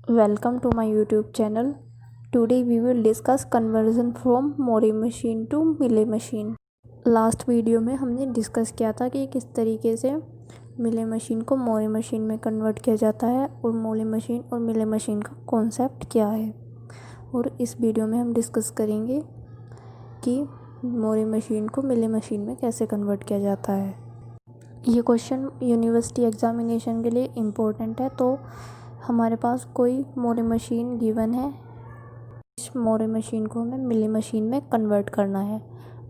Welcome to my YouTube channel. Today we will discuss conversion from Mori machine to Mealy machine. Last video में हमने discuss किया था कि किस तरीके से मिले मशीन को मोरी मशीन में कन्वर्ट किया जाता है और मोली मशीन और मिले मशीन का कॉन्सेप्ट क्या है। और इस वीडियो में हम डिस्कस करेंगे कि मोरी मशीन को मिले मशीन में कैसे कन्वर्ट किया जाता है। ये क्वेश्चन यूनिवर्सिटी एग्जामिनेशन के लिए इम्पोर्टेंट है। तो हमारे पास कोई मोरी मशीन गिवन है, इस मोरी मशीन को हमें मिली मशीन में कन्वर्ट करना है।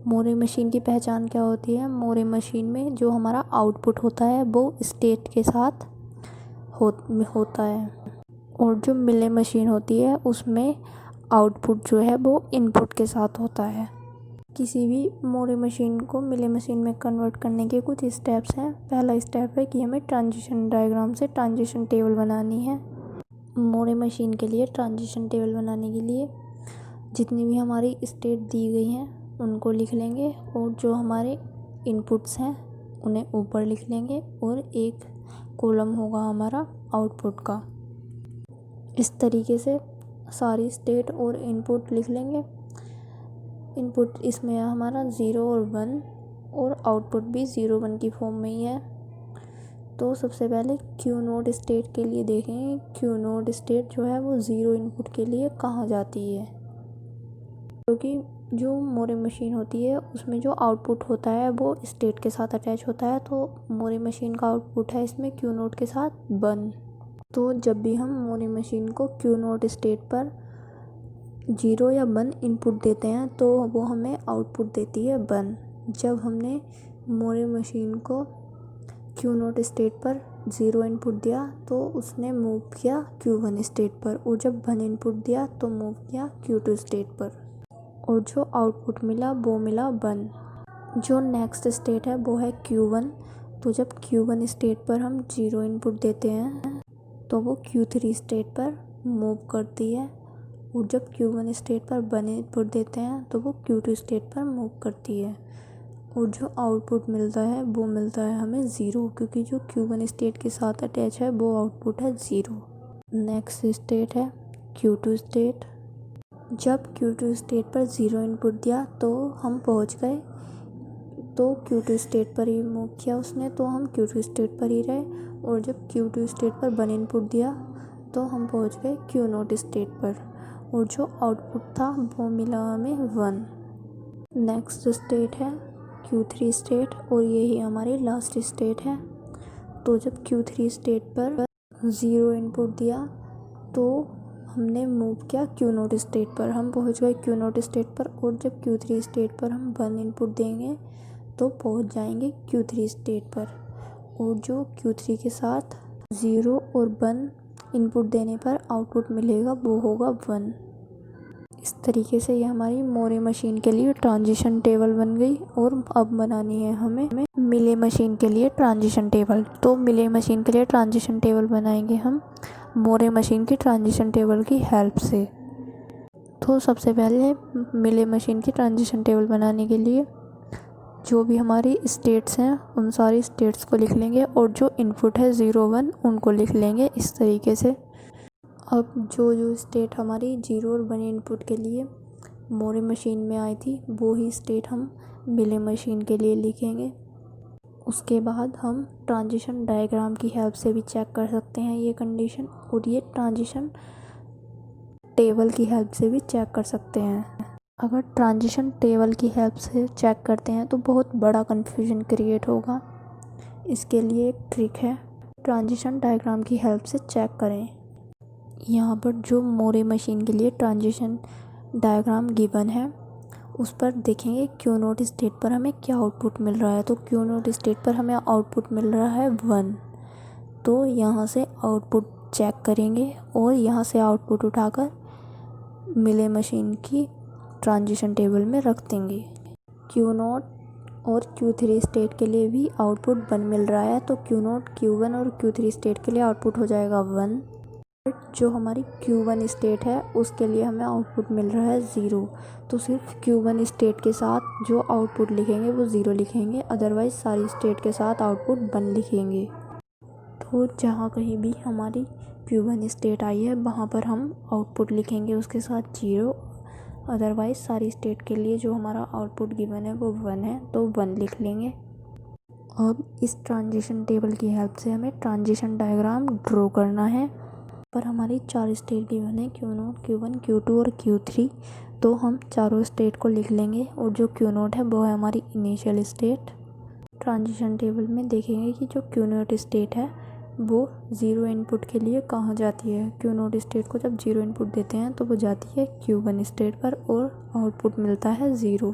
मोरी मशीन की पहचान क्या होती है? मोरी मशीन में जो हमारा आउटपुट होता है वो स्टेट के साथ होता है और जो मिले मशीन होती है उसमें आउटपुट जो है वो इनपुट के साथ होता है। किसी भी मोरी मशीन को मिले मशीन में कन्वर्ट करने के कुछ स्टेप्स हैं। पहला स्टेप है कि हमें ट्रांजिशन डायग्राम से ट्रांजिशन टेबल बनानी है। मोरी मशीन के लिए ट्रांजिशन टेबल बनाने के लिए जितनी भी हमारी स्टेट दी गई हैं उनको लिख लेंगे और जो हमारे इनपुट्स हैं उन्हें ऊपर लिख लेंगे और एक कॉलम होगा हमारा आउटपुट का। इस तरीके से सारी स्टेट और इनपुट लिख लेंगे। इनपुट इसमें है हमारा 0 और 1 और आउटपुट भी 0 1 की फॉर्म में ही है। तो सबसे पहले क्यू नोट स्टेट के लिए देखेंगे। क्यू नोट स्टेट जो है वो 0 इनपुट के लिए कहाँ जाती है, क्योंकि जो मोरी मशीन होती है उसमें जो आउटपुट होता है वो स्टेट के साथ अटैच होता है। तो मोरी मशीन का आउटपुट है इसमें क्यू नोट के साथ 1। तो जब भी हम मोरी मशीन को क्यू नोट स्टेट पर 0 या 1 इनपुट देते हैं तो वो हमें आउटपुट देती है 1। जब हमने मोरी मशीन को क्यू नोट स्टेट पर 0 इनपुट दिया तो उसने मूव किया Q1 स्टेट पर, और जब 1 इनपुट दिया तो मूव किया Q2 स्टेट पर, और जो आउटपुट मिला वो मिला 1। जो नेक्स्ट स्टेट है वो है Q1। तो जब Q1 स्टेट पर हम 0 इनपुट देते हैं तो वो Q3 स्टेट पर मूव करती है, और जब Q1 स्टेट पर 1 इनपुट देते हैं तो वो Q2 स्टेट पर मूव करती है, और जो आउटपुट मिलता है वो मिलता है हमें 0, क्योंकि जो Q1 स्टेट के साथ अटैच है वो आउटपुट है 0। नेक्स्ट स्टेट है Q2 स्टेट। जब Q2 स्टेट पर 0 इनपुट दिया तो हम पहुंच गए, तो Q2 स्टेट पर ही मूव किया उसने तो हम Q2 स्टेट पर ही रहे, और जब Q2 स्टेट पर 1 इनपुट दिया तो हम पहुंच गए Q नोट स्टेट पर, और जो आउटपुट था वो मिला हमें 1। नेक्स्ट स्टेट है Q3 स्टेट, और यही हमारी लास्ट स्टेट है। तो जब Q3 स्टेट पर 0 इनपुट दिया तो हमने मूव किया Q नोट स्टेट पर, हम पहुंच गए Q नोट स्टेट पर, और जब Q3 स्टेट पर हम 1 इनपुट देंगे तो पहुंच जाएंगे Q3 स्टेट पर, और जो Q3 के साथ 0 और 1 इनपुट देने पर आउटपुट मिलेगा वो होगा 1। इस तरीके से ये हमारी मोरी मशीन के लिए ट्रांजिशन टेबल बन गई। और अब बनानी है हमें मिले मशीन के लिए ट्रांजिशन टेबल। तो मिले मशीन के लिए ट्रांजिशन टेबल बनाएंगे हम मोरी मशीन की ट्रांजिशन टेबल की हेल्प से। तो सबसे पहले मिले मशीन की ट्रांजिशन टेबल बनाने के लिए जो भी हमारी स्टेट्स हैं उन सारी स्टेट्स को लिख लेंगे, और जो इनपुट है 0 1 उनको लिख लेंगे इस तरीके से। अब जो स्टेट हमारी 0 और 1 इनपुट के लिए मोरी मशीन में आई थी वो ही स्टेट हम मिले मशीन के लिए लिखेंगे। उसके बाद हम ट्रांजिशन डायग्राम की हेल्प से भी चेक कर सकते हैं ये कंडीशन, और ये ट्रांजिशन टेबल की हेल्प से भी चेक कर सकते हैं। अगर ट्रांजिशन टेबल की हेल्प से चेक करते हैं तो बहुत बड़ा कन्फ्यूजन क्रिएट होगा। इसके लिए एक ट्रिक है, ट्रांजिशन डायग्राम की हेल्प से चेक करें। यहाँ पर जो मोरी मशीन के लिए ट्रांजिशन डायग्राम गिवन है उस पर देखेंगे क्यू नोट स्टेट पर हमें क्या आउटपुट मिल रहा है। तो क्यू नोट स्टेट पर हमें आउटपुट मिल रहा है 1। तो यहाँ से आउटपुट चेक करेंगे और यहाँ से आउटपुट उठाकर मिले मशीन की ट्रांजिशन टेबल में रख देंगे। क्यू नोट और Q3 स्टेट के लिए भी आउटपुट 1 मिल रहा है, तो क्यू नोट Q1 और Q3 स्टेट के लिए आउटपुट हो जाएगा 1। जो हमारी Q1 स्टेट है उसके लिए हमें आउटपुट मिल रहा है 0। तो सिर्फ Q1 स्टेट के साथ जो आउटपुट लिखेंगे वो 0 लिखेंगे, अदरवाइज़ सारी स्टेट के साथ आउटपुट 1 लिखेंगे। तो जहाँ कहीं भी हमारी Q1 स्टेट आई है वहाँ पर हम आउटपुट लिखेंगे उसके साथ 0, अदरवाइज़ सारी स्टेट के लिए जो हमारा आउटपुट गिवन है वो 1 है तो 1 लिख लेंगे। अब इस ट्रांजिशन टेबल की हेल्प से हमें ट्रांजिशन डायग्राम ड्रॉ करना है। पर हमारी 4 स्टेट गिवन है Q0, Q1, Q2 और Q3, तो हम चारों स्टेट को लिख लेंगे और जो Q0 है वो है हमारी इनिशियल स्टेट। ट्रांजिशन टेबल में देखेंगे कि जो Q0 स्टेट है वो 0 इनपुट के लिए कहाँ जाती है। Q0 स्टेट को जब 0 इनपुट देते हैं तो वो जाती है Q1 स्टेट पर और आउटपुट मिलता है 0।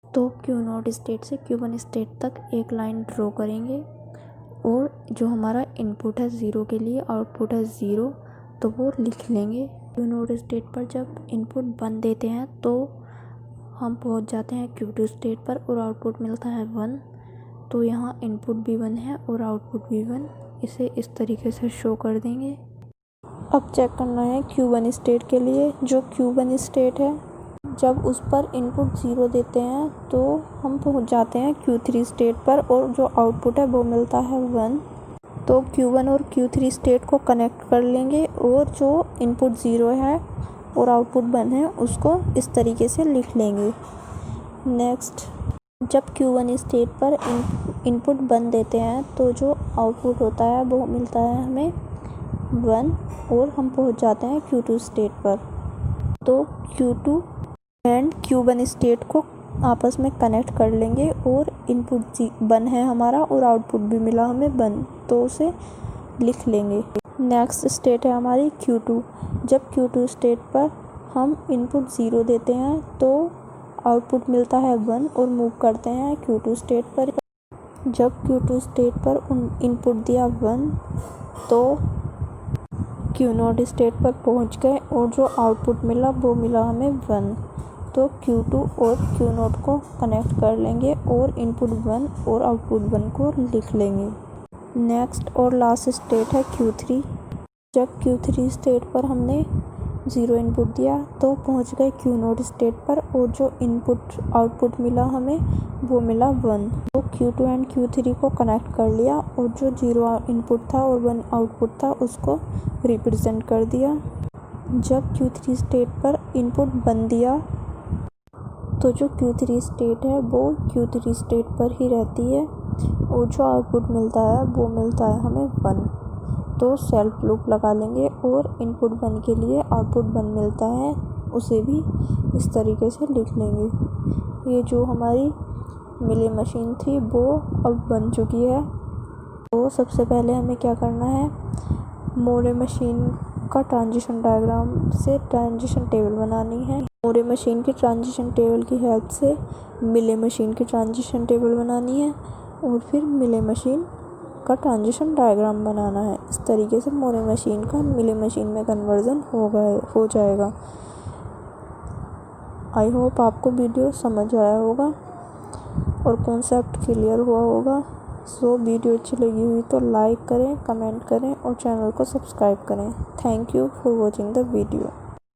तो Q0 स्टेट से Q1 स्टेट तक एक लाइन ड्रॉ करेंगे और जो हमारा इनपुट है 0 के लिए, आउटपुट है 0, तो वो लिख लेंगे। Q0 स्टेट पर जब इनपुट 1 देते हैं तो हम पहुंच जाते हैं Q2 स्टेट पर और आउटपुट मिलता है 1। तो यहाँ इनपुट भी 1 है और आउटपुट भी 1, इसे इस तरीके से शो कर देंगे। अब चेक करना है Q1 स्टेट के लिए। जो Q1 स्टेट है जब उस पर इनपुट 0 देते हैं तो हम पहुंच जाते हैं Q3 स्टेट पर और जो आउटपुट है वो मिलता है 1। तो Q1 और Q3 स्टेट को कनेक्ट कर लेंगे और जो इनपुट 0 है और आउटपुट 1 है उसको इस तरीके से लिख लेंगे। नेक्स्ट, जब Q1 स्टेट पर इनपुट 1 देते हैं तो जो आउटपुट होता है वो मिलता है हमें 1 और हम पहुंच जाते हैं Q2 स्टेट पर। तो Q2 एंड Q1 स्टेट को आपस में कनेक्ट कर लेंगे और इनपुट 1 है हमारा और आउटपुट भी मिला हमें 1, तो उसे लिख लेंगे। नेक्स्ट स्टेट है हमारी Q2। जब Q2 स्टेट पर हम इनपुट 0 देते हैं तो आउटपुट मिलता है 1 और मूव करते हैं Q2 स्टेट पर। जब Q2 स्टेट पर इनपुट दिया 1 तो Q0 स्टेट पर पहुंच गए और जो आउटपुट मिला वो मिला हमें 1। तो Q2 और Q0 को कनेक्ट कर लेंगे और इनपुट 1 और आउटपुट 1 को लिख लेंगे। नेक्स्ट और लास्ट स्टेट है Q3। जब Q3 स्टेट पर हमने 0 इनपुट दिया तो पहुंच गए Q0 स्टेट पर और जो इनपुट आउटपुट मिला हमें वो मिला 1। तो Q2 एंड Q3 को कनेक्ट कर लिया और जो 0 इनपुट था और 1 आउटपुट था उसको रिप्रेजेंट कर दिया। जब Q3 स्टेट पर इनपुट 1 दिया तो जो Q3 स्टेट है वो Q3 स्टेट पर ही रहती है और जो आउटपुट मिलता है वो मिलता है हमें 1। तो सेल्फ लूप लगा लेंगे और इनपुट 1 के लिए आउटपुट 1 मिलता है उसे भी इस तरीके से लिख लेंगे। ये जो हमारी मिले मशीन थी वो अब बन चुकी है। तो सबसे पहले हमें क्या करना है, मोरे मशीन का ट्रांजिशन डायग्राम से ट्रांजिशन टेबल बनानी है। मोरे मशीन की ट्रांजिशन टेबल की हेल्प से मिले मशीन की ट्रांजिशन टेबल बनानी है और फिर मिले मशीन का ट्रांजिशन डायग्राम बनाना है। इस तरीके से मोरे मशीन का मिले मशीन में कन्वर्जन हो जाएगा। आई होप आपको वीडियो समझ आया होगा और कॉन्सेप्ट क्लियर हुआ होगा। सो वीडियो अच्छी लगी हुई तो लाइक करें, कमेंट करें और चैनल को सब्सक्राइब करें। Thank you for watching the video.